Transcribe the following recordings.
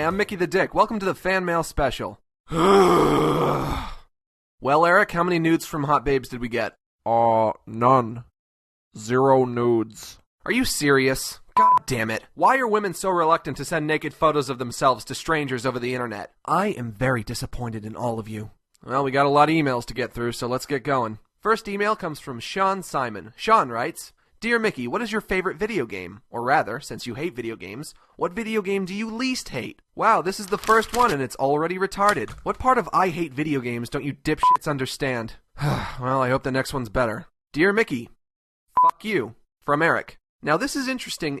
I'm Mickey the Dick. Welcome to the fan mail special. Well, Eric, how many nudes from hot babes did we get? None. 0 nudes. Are you serious? God damn it. Why are women so reluctant to send naked photos of themselves to strangers over the internet? I am very disappointed in all of you. Well, we got a lot of emails to get through, so let's get going. First email comes from Sean Simon. Sean writes, Dear Mickey, what is your favorite video game? Or rather, since you hate video games, what video game do you least hate? Wow, this is the first one and it's already retarded. What part of I hate video games don't you dipshits understand? Well, I hope the next one's better. Dear Mickey, fuck you. From Eric. Now this is interesting.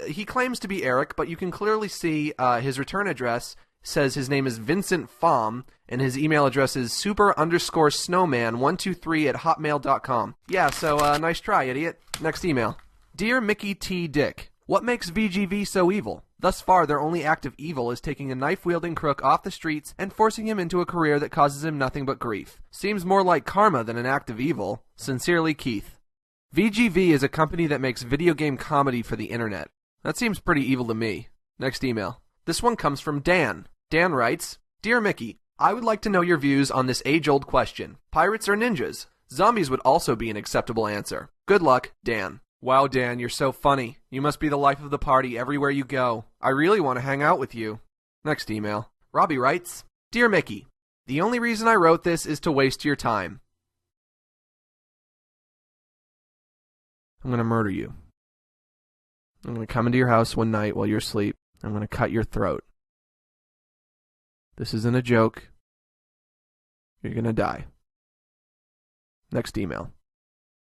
He claims to be Eric, but you can clearly see his return address says his name is Vincent Pham, and his email address is super_snowman123@hotmail.com. Yeah, so nice try, idiot. Next email. Dear Mickey T. Dick, what makes VGV so evil? Thus far, their only act of evil is taking a knife-wielding crook off the streets and forcing him into a career that causes him nothing but grief. Seems more like karma than an act of evil. Sincerely, Keith. VGV is a company that makes video game comedy for the internet. That seems pretty evil to me. Next email. This one comes from Dan. Dan writes, Dear Mickey, I would like to know your views on this age-old question. Pirates or ninjas? Zombies would also be an acceptable answer. Good luck, Dan. Wow, Dan, you're so funny. You must be the life of the party everywhere you go. I really want to hang out with you. Next email. Robbie writes, Dear Mickey, the only reason I wrote this is to waste your time. I'm going to murder you. I'm going to come into your house one night while you're asleep. I'm going to cut your throat. This isn't a joke. You're going to die. Next email.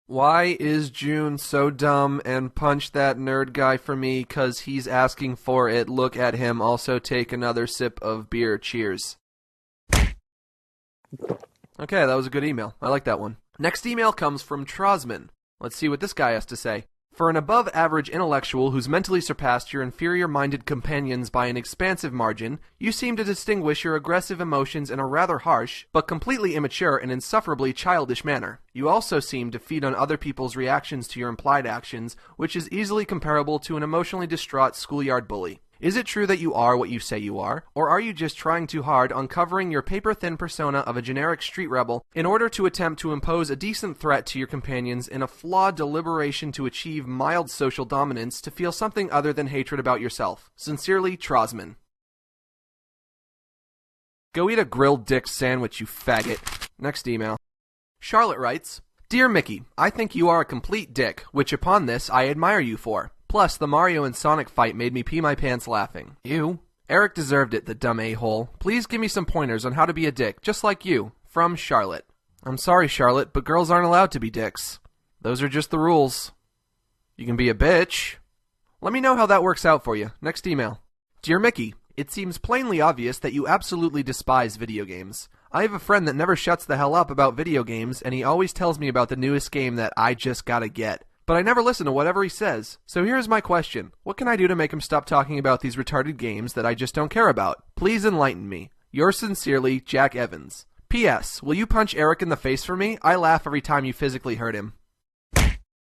Why is June so dumb and punch that nerd guy for me 'cause he's asking for it? Look at him. Also take another sip of beer. Cheers. Okay, that was a good email. I like that one. Next email comes from Trosman. Let's see what this guy has to say. For an above-average intellectual who's mentally surpassed your inferior-minded companions by an expansive margin, you seem to distinguish your aggressive emotions in a rather harsh, but completely immature and insufferably childish manner. You also seem to feed on other people's reactions to your implied actions, which is easily comparable to an emotionally distraught schoolyard bully. Is it true that you are what you say you are, or are you just trying too hard on covering your paper-thin persona of a generic street rebel in order to attempt to impose a decent threat to your companions in a flawed deliberation to achieve mild social dominance to feel something other than hatred about yourself? Sincerely, Trosman. Go eat a grilled dick sandwich, you faggot. Next email. Charlotte writes, Dear Mickey, I think you are a complete dick, which upon this I admire you for. Plus, the Mario and Sonic fight made me pee my pants laughing. Ew. Eric deserved it, the dumb a-hole. Please give me some pointers on how to be a dick, just like you. From Charlotte. I'm sorry, Charlotte, but girls aren't allowed to be dicks. Those are just the rules. You can be a bitch. Let me know how that works out for you. Next email. Dear Mickey, it seems plainly obvious that you absolutely despise video games. I have a friend that never shuts the hell up about video games, and he always tells me about the newest game that I just gotta get. But I never listen to whatever he says. So here's my question. What can I do to make him stop talking about these retarded games that I just don't care about? Please enlighten me. Yours sincerely, Jack Evans. P.S. Will you punch Eric in the face for me? I laugh every time you physically hurt him.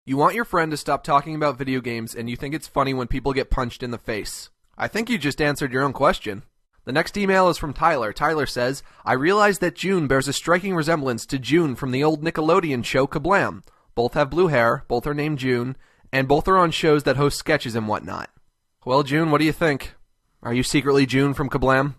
You want your friend to stop talking about video games, and you think it's funny when people get punched in the face. I think you just answered your own question. The next email is from Tyler. Tyler says, I realize that June bears a striking resemblance to June from the old Nickelodeon show Kablam. Both have blue hair, both are named June, and both are on shows that host sketches and whatnot. Well, June, what do you think? Are you secretly June from Kablam?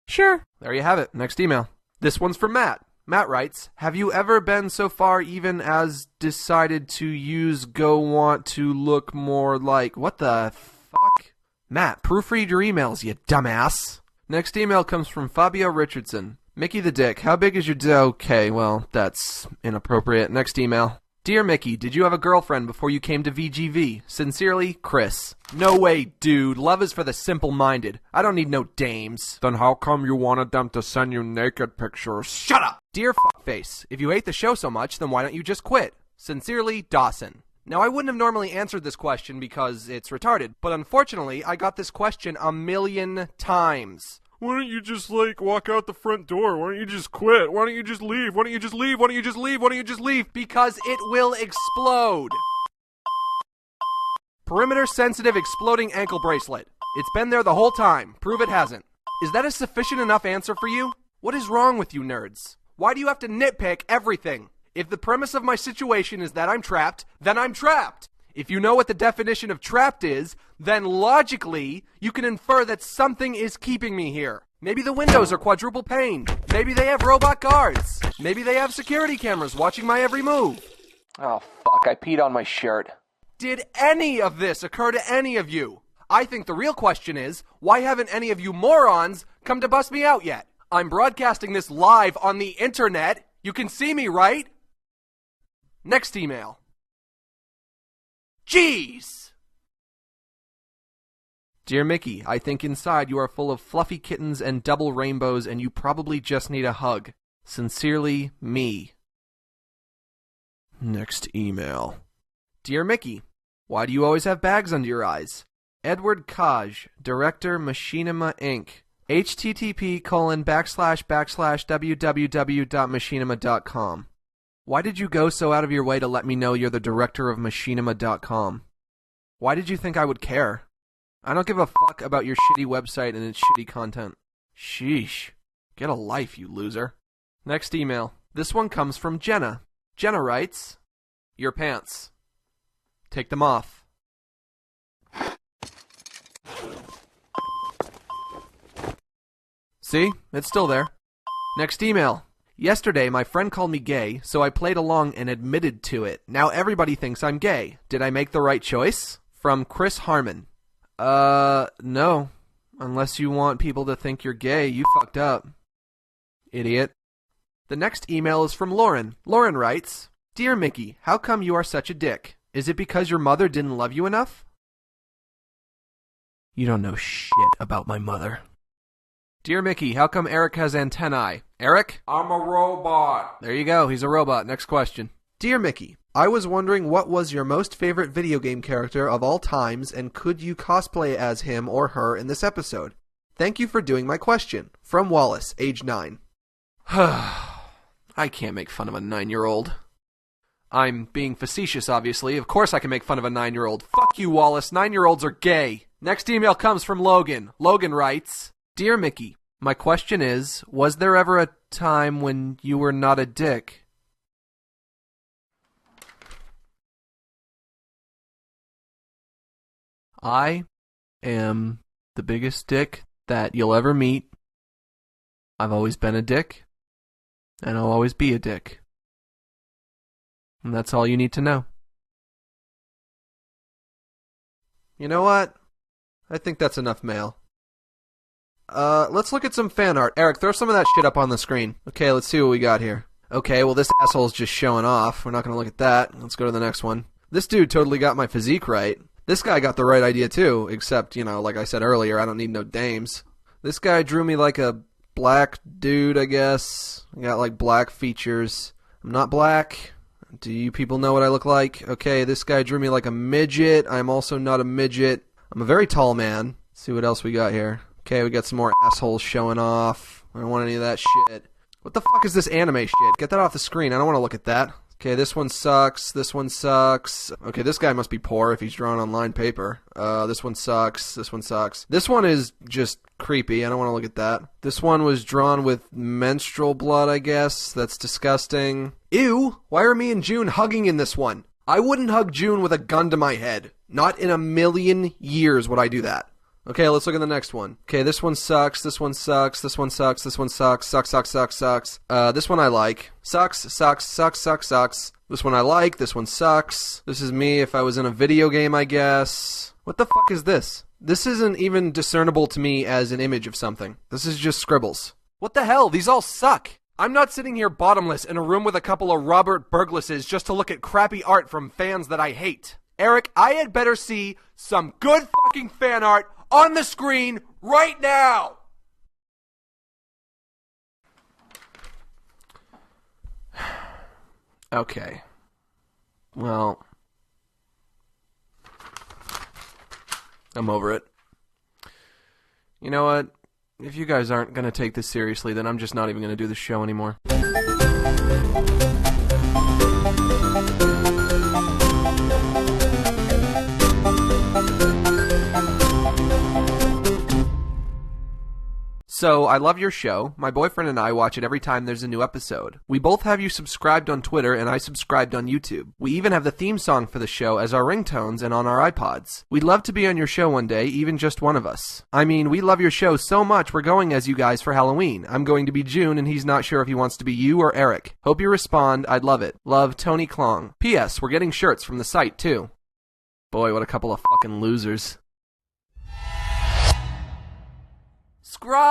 Sure. There you have it. Next email. This one's from Matt. Matt writes, Have you ever been so far even as decided to use go want to look more like... What the fuck? Matt, proofread your emails, you dumbass. Next email comes from Fabio Richardson. Mickey the Dick, how big is your okay, well, that's inappropriate. Next email. Dear Mickey, did you have a girlfriend before you came to VGV? Sincerely, Chris. No way, dude. Love is for the simple-minded. I don't need no dames. Then how come you wanted them to send you naked pictures? Shut up! Dear fuckface, if you hate the show so much, then why don't you just quit? Sincerely, Dawson. Now, I wouldn't have normally answered this question because it's retarded, but unfortunately, I got this question 1,000,000 times. Why don't you just, walk out the front door? Why don't you just quit? Why don't you just leave? Why don't you just leave? Why don't you just leave? Why don't you just leave? Because it will explode. Perimeter-sensitive exploding ankle bracelet. It's been there the whole time. Prove it hasn't. Is that a sufficient enough answer for you? What is wrong with you nerds? Why do you have to nitpick everything? If the premise of my situation is that I'm trapped, then I'm trapped. If you know what the definition of trapped is, then logically, you can infer that something is keeping me here. Maybe the windows are quadruple paned. Maybe they have robot guards. Maybe they have security cameras watching my every move. Oh, fuck, I peed on my shirt. Did any of this occur to any of you? I think the real question is, why haven't any of you morons come to bust me out yet? I'm broadcasting this live on the internet. You can see me, right? Next email. Jeez! Dear Mickey, I think inside you are full of fluffy kittens and double rainbows and you probably just need a hug. Sincerely, me. Next email. Dear Mickey, why do you always have bags under your eyes? Edward Kaj, Director, Machinima Inc. http://www.machinima.com. Why did you go so out of your way to let me know you're the director of Machinima.com? Why did you think I would care? I don't give a fuck about your shitty website and its shitty content. Sheesh. Get a life, you loser. Next email. This one comes from Jenna. Jenna writes, Your pants. Take them off. See? It's still there. Next email. Yesterday, my friend called me gay, so I played along and admitted to it. Now everybody thinks I'm gay. Did I make the right choice? From Chris Harmon. No. Unless you want people to think you're gay, you fucked up. Idiot. The next email is from Lauren. Lauren writes, Dear Mickey, how come you are such a dick? Is it because your mother didn't love you enough? You don't know shit about my mother. Dear Mickey, how come Eric has antennae? Eric? I'm a robot. There you go, he's a robot. Next question. Dear Mickey, I was wondering what was your most favorite video game character of all times and could you cosplay as him or her in this episode? Thank you for doing my question. From Wallace, age 9. I can't make fun of a 9-year-old. I'm being facetious, obviously. Of course I can make fun of a 9-year-old. Fuck you, Wallace. 9-year-olds are gay. Next email comes from Logan. Logan writes, Dear Mickey, my question is, was there ever a time when you were not a dick? I am the biggest dick that you'll ever meet. I've always been a dick, and I'll always be a dick. And that's all you need to know. You know what? I think that's enough mail. Let's look at some fan art. Eric, throw some of that shit up on the screen. Okay, let's see what we got here. Okay, well this asshole's just showing off. We're not gonna look at that. Let's go to the next one. This dude totally got my physique right. This guy got the right idea too, except, you know, like I said earlier, I don't need no dames. This guy drew me like a black dude, I guess. I got like black features. I'm not black. Do you people know what I look like? Okay, this guy drew me like a midget. I'm also not a midget. I'm a very tall man. Let's see what else we got here. Okay, we got some more assholes showing off. I don't want any of that shit. What the fuck is this anime shit? Get that off the screen. I don't want to look at that. Okay, this one sucks. This one sucks. Okay, this guy must be poor if he's drawing on lined paper. This one sucks. This one sucks. This one is just creepy. I don't want to look at that. This one was drawn with menstrual blood, I guess. That's disgusting. Ew! Why are me and June hugging in this one? I wouldn't hug June with a gun to my head. Not in a million years would I do that. Okay, let's look at the next one. Okay, this one sucks, this one sucks, this one sucks, this one sucks, sucks, sucks, sucks, sucks. This one I like. Sucks, sucks, sucks, sucks, sucks. This one I like, this one sucks. This is me if I was in a video game, I guess. What the fuck is this? This isn't even discernible to me as an image of something. This is just scribbles. What the hell? These all suck. I'm not sitting here bottomless in a room with a couple of Robert Burglasses just to look at crappy art from fans that I hate. Eric, I had better see some good fucking fan art on the screen right now! Okay. Well, I'm over it. You know what? If you guys aren't going to take this seriously, then I'm just not even going to do the show anymore. So, I love your show. My boyfriend and I watch it every time there's a new episode. We both have you subscribed on Twitter, and I subscribed on YouTube. We even have the theme song for the show as our ringtones and on our iPods. We'd love to be on your show one day, even just one of us. I mean, we love your show so much we're going as you guys for Halloween. I'm going to be June, and he's not sure if he wants to be you or Eric. Hope you respond. I'd love it. Love, Tony Klong. P.S. We're getting shirts from the site, too. Boy, what a couple of fucking losers. Scrub!